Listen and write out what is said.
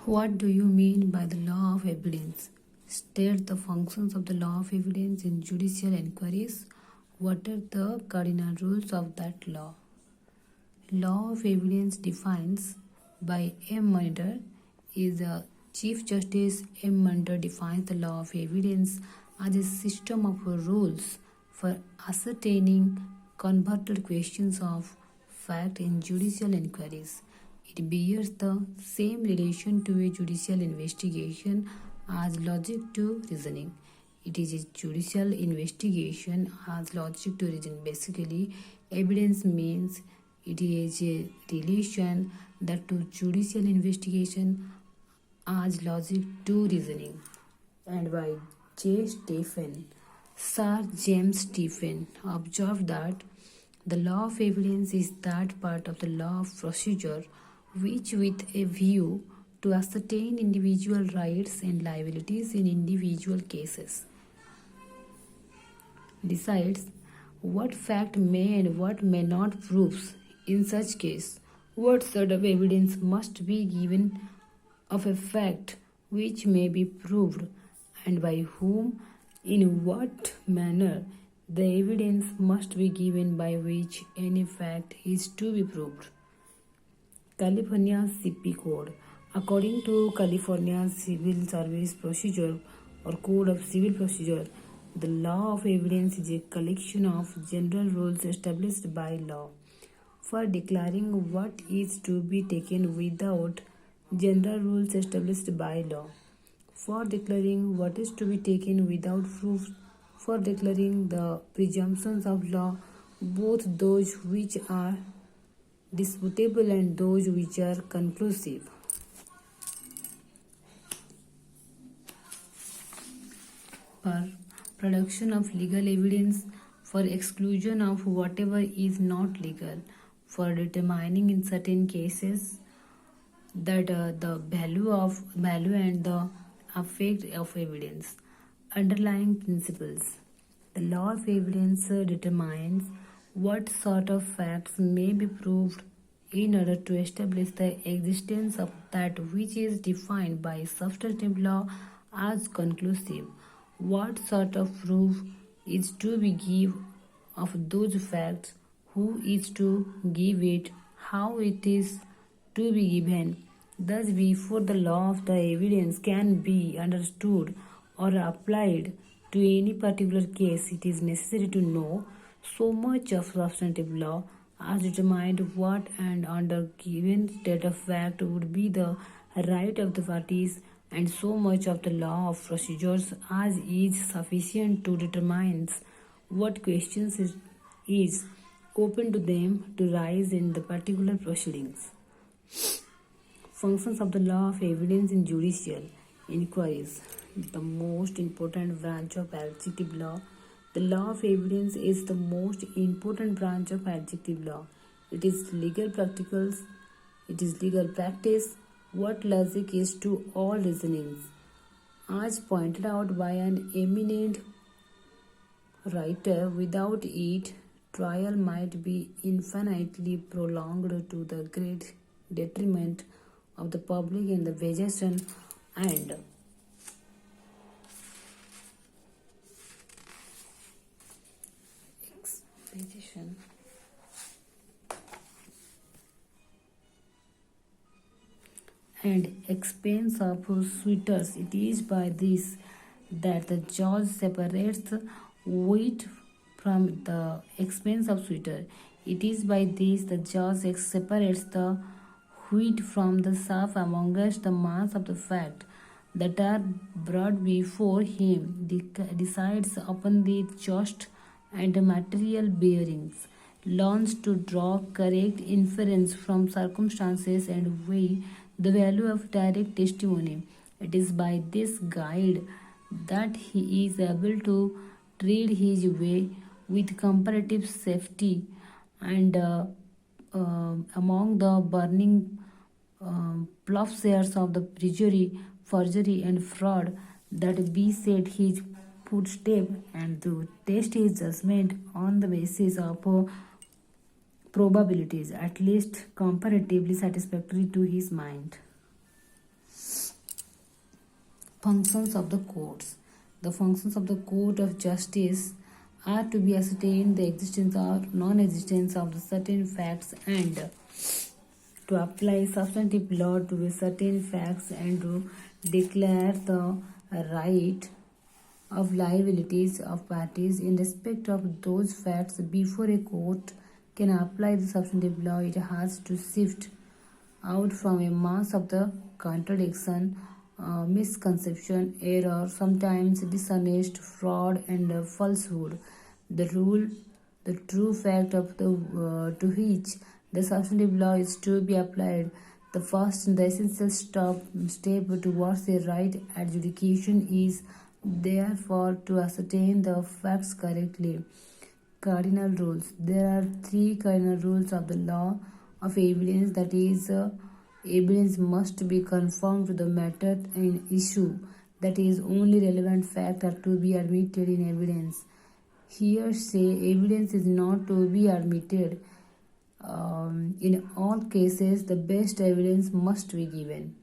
What do you mean by the law of evidence? State the functions of the law of evidence in judicial inquiries. What are the cardinal rules of that law? Law of evidence defines by M. Monitor is the Chief Justice M. Monitor defines the law of evidence as a system of rules for ascertaining converted questions of fact in judicial inquiries. It bears the same relation to a judicial investigation as logic to reasoning. It is a judicial investigation as logic to reason. Basically, evidence means it is a relation that to judicial investigation as logic to reasoning. And by J. Stephen, Sir James Stephen observed that the law of evidence is that part of the law of procedure which, with a view to ascertain individual rights and liabilities in individual cases, decides what fact may and what may not proves. In such case, what sort of evidence must be given of a fact which may be proved, and by whom, in what manner the evidence must be given by which any fact is to be proved. California CP Code. According to California Civil Service Procedure or Code of Civil Procedure, the law of evidence is a collection of general rules established by law for declaring what is to be taken without general rules established by law, for declaring what is to be taken without proof, for declaring the presumptions of law, both those which are disputable and those which are conclusive. For production of legal evidence, for exclusion of whatever is not legal, for determining in certain cases that the value and the effect of evidence. Underlying principles. The law of evidence determines what sort of facts may be proved in order to establish the existence of that which is defined by substantive law as conclusive. What sort of proof is to be given of those facts, who is to give it, how it is to be given. Thus, before the law of the evidence can be understood or applied to any particular case, it is necessary to know so much of substantive law as determined what and under given state of fact would be the right of the parties, and so much of the law of procedures as is sufficient to determine what questions is open to them to rise in the particular proceedings. Functions of the law of evidence in judicial inquiries. The most important branch of adjective law. The law of evidence is the most important branch of adjective law. It is legal practicals. It is legal practice. What logic is to all reasonings. As pointed out by an eminent writer, without it, trial might be infinitely prolonged to the great detriment of the public and the vegetation and expense of suitors. It is by this that the judge separates wheat from the expense of suitor. It is by this the judge separates the wheat from the chaff amongst the mass of the fact that are brought before him, decides upon the just and material bearings, learns to draw correct inference from circumstances and weigh the value of direct testimony. It is by this guide that he is able to tread his way with comparative safety and among the burning plowshares of the forgery and fraud that beset his footstep, and to test his judgment on the basis of probabilities, at least comparatively satisfactory to his mind. Functions of the courts. The functions of the court of justice are to be ascertain the existence or non-existence of the certain facts and to apply substantive law to certain facts and to declare the right of liabilities of parties in respect of those facts before a court can apply the substantive law. It has to sift out from a mass of the contradiction, misconception, error, sometimes dishonest, fraud, and falsehood. The rule, the true fact of the to which the substantive law is to be applied. The first and the essential step towards a right adjudication is therefore to ascertain the facts correctly. Cardinal rules. There are three cardinal rules of the law of evidence, that is, evidence must be conformed to the matter in issue, that is, only relevant facts are to be admitted in evidence. Here say evidence is not to be admitted. In all cases, the best evidence must be given.